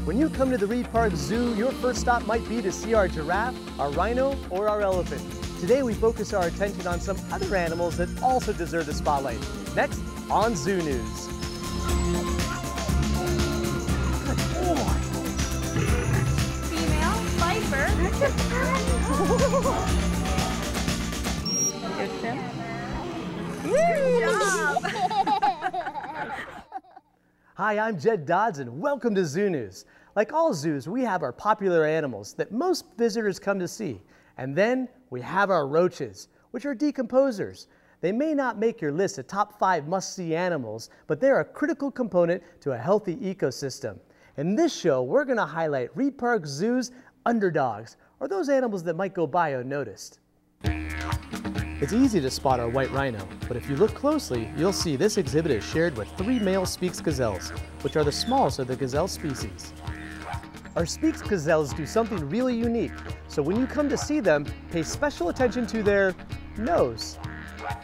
When you come to the Reid Park Zoo, your first stop might be to see our giraffe, our rhino, or our elephant. Today we focus our attention on some other animals that also deserve the spotlight. Next on Zoo News. Female viper. Good job. Hi, I'm Jed Dodds and welcome to Zoo News. Like all zoos, we have our popular animals that most visitors come to see. And then we have our roaches, which are decomposers. They may not make your list of top 5 must-see animals, but they're a critical component to a healthy ecosystem. In this show, we're going to highlight Reid Park Zoo's underdogs, or those animals that might go by unnoticed. It's easy to spot our white rhino, but if you look closely, you'll see this exhibit is shared with 3 male Spix gazelles, which are the smallest of the gazelle species. Our Spix gazelles do something really unique, so when you come to see them, pay special attention to their nose.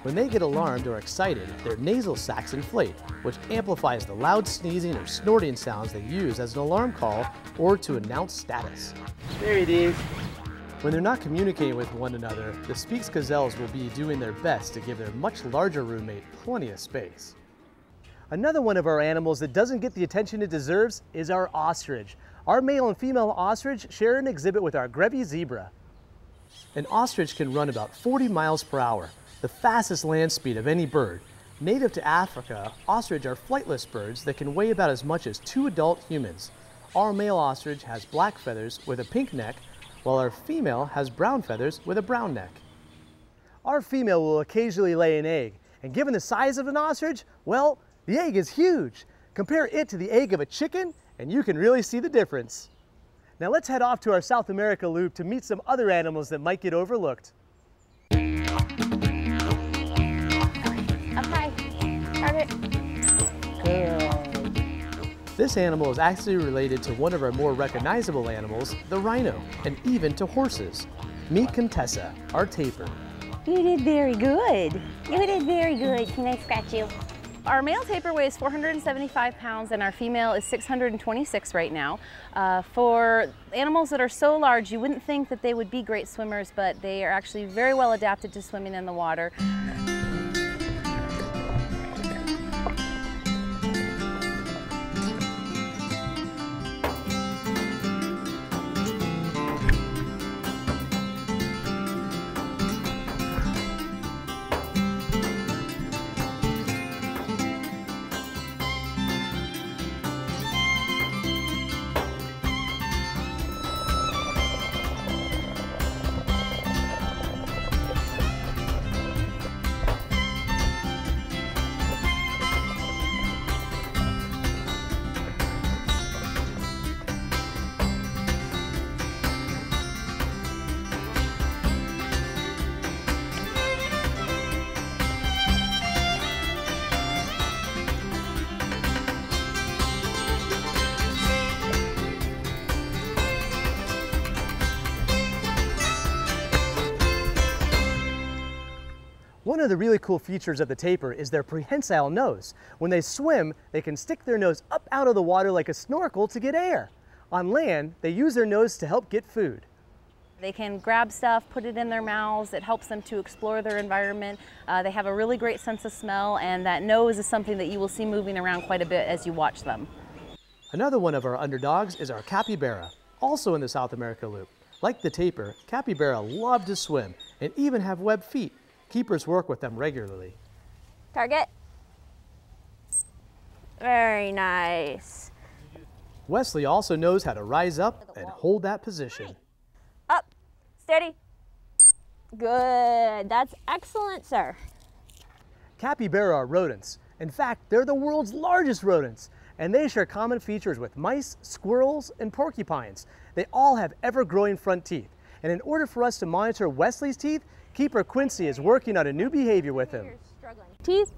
When they get alarmed or excited, their nasal sacs inflate, which amplifies the loud sneezing or snorting sounds they use as an alarm call or to announce status. There it is. When they're not communicating with one another, the Spix gazelles will be doing their best to give their much larger roommate plenty of space. Another one of our animals that doesn't get the attention it deserves is our ostrich. Our male and female ostrich share an exhibit with our Grevy zebra. An ostrich can run about 40 miles per hour, the fastest land speed of any bird. Native to Africa, ostrich are flightless birds that can weigh about as much as 2 adult humans. Our male ostrich has black feathers with a pink neck, while our female has brown feathers with a brown neck. Our female will occasionally lay an egg, and given the size of an ostrich, well, the egg is huge. Compare it to the egg of a chicken, and you can really see the difference. Now let's head off to our South America loop to meet some other animals that might get overlooked. Okay. Target. Good. This animal is actually related to one of our more recognizable animals, the rhino, and even to horses. Meet Contessa, our tapir. You did very good. You did very good. Can I scratch you? Our male tapir weighs 475 pounds and our female is 626 right now. For animals that are so large, you wouldn't think that they would be great swimmers, but they are actually very well adapted to swimming in the water. One of the really cool features of the tapir is their prehensile nose. When they swim, they can stick their nose up out of the water like a snorkel to get air. On land, they use their nose to help get food. They can grab stuff, put it in their mouths. It helps them to explore their environment. They have a really great sense of smell, and that nose is something that you will see moving around quite a bit as you watch them. Another one of our underdogs is our capybara, also in the South America loop. Like the tapir, capybara love to swim and even have webbed feet. Keepers work with them regularly. Target. Very nice. Wesley also knows how to rise up and hold that position. Up. Steady. Good. That's excellent, sir. Capybara are rodents. In fact, they're the world's largest rodents, and they share common features with mice, squirrels, and porcupines. They all have ever-growing front teeth. And in order for us to monitor Wesley's teeth, Keeper Quincy is working on a new behavior with him. Teeth.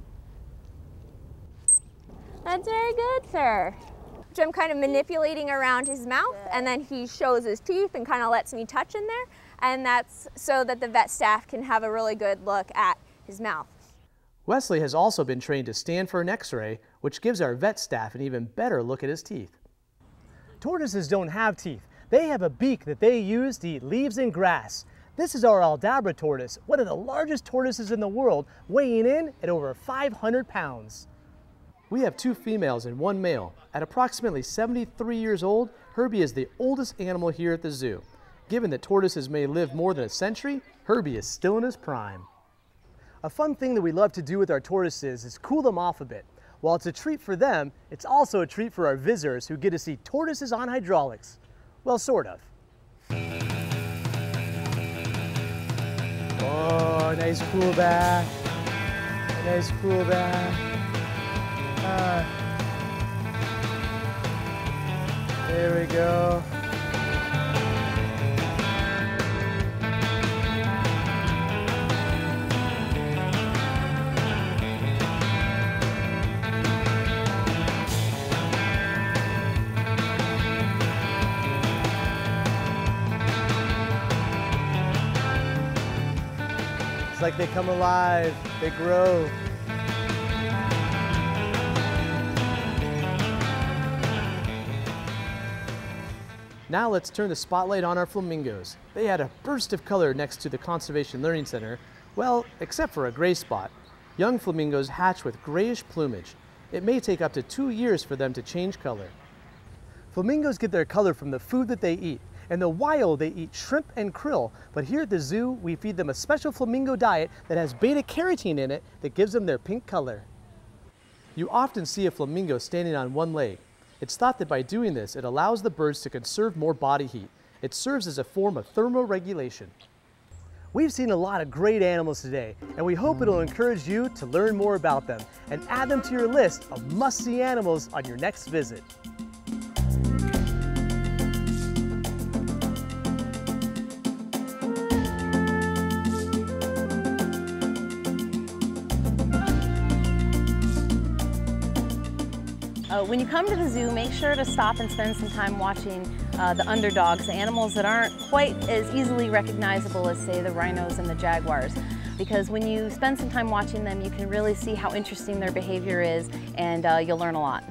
That's very good, sir. So I'm kind of manipulating around his mouth, and then he shows his teeth and kind of lets me touch in there, and that's so that the vet staff can have a really good look at his mouth. Wesley has also been trained to stand for an x-ray, which gives our vet staff an even better look at his teeth. Tortoises don't have teeth. They have a beak that they use to eat leaves and grass. This is our Aldabra tortoise, one of the largest tortoises in the world, weighing in at over 500 pounds. We have 2 females and 1 male. At approximately 73 years old, Herbie is the oldest animal here at the zoo. Given that tortoises may live more than a century, Herbie is still in his prime. A fun thing that we love to do with our tortoises is cool them off a bit. While it's a treat for them, it's also a treat for our visitors who get to see tortoises on hydraulics. Well, sort of. Oh, nice cool bath. Nice cool bath. There we go. It's like they come alive, they grow. Now let's turn the spotlight on our flamingos. They had a burst of color next to the Conservation Learning Center, well, except for a gray spot. Young flamingos hatch with grayish plumage. It may take up to 2 years for them to change color. Flamingos get their color from the food that they eat. In the wild, they eat shrimp and krill, but here at the zoo, we feed them a special flamingo diet that has beta-carotene in it that gives them their pink color. You often see a flamingo standing on one leg. It's thought that by doing this, it allows the birds to conserve more body heat. It serves as a form of thermoregulation. We've seen a lot of great animals today, and we hope it'll encourage you to learn more about them and add them to your list of must-see animals on your next visit. When you come to the zoo, make sure to stop and spend some time watching the underdogs, the animals that aren't quite as easily recognizable as, say, the rhinos and the jaguars. Because when you spend some time watching them, you can really see how interesting their behavior is, and you'll learn a lot.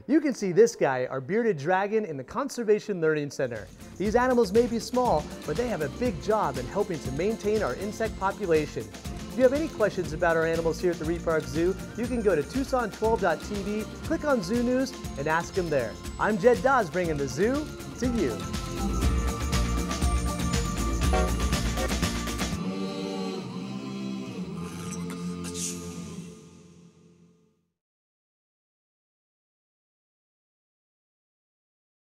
You can see this guy, our bearded dragon, in the Conservation Learning Center. These animals may be small, but they have a big job in helping to maintain our insect population. If you have any questions about our animals here at the Reid Park Zoo, you can go to Tucson12.tv, click on Zoo News, and ask them there. I'm Jed Dawes, bringing the zoo to you.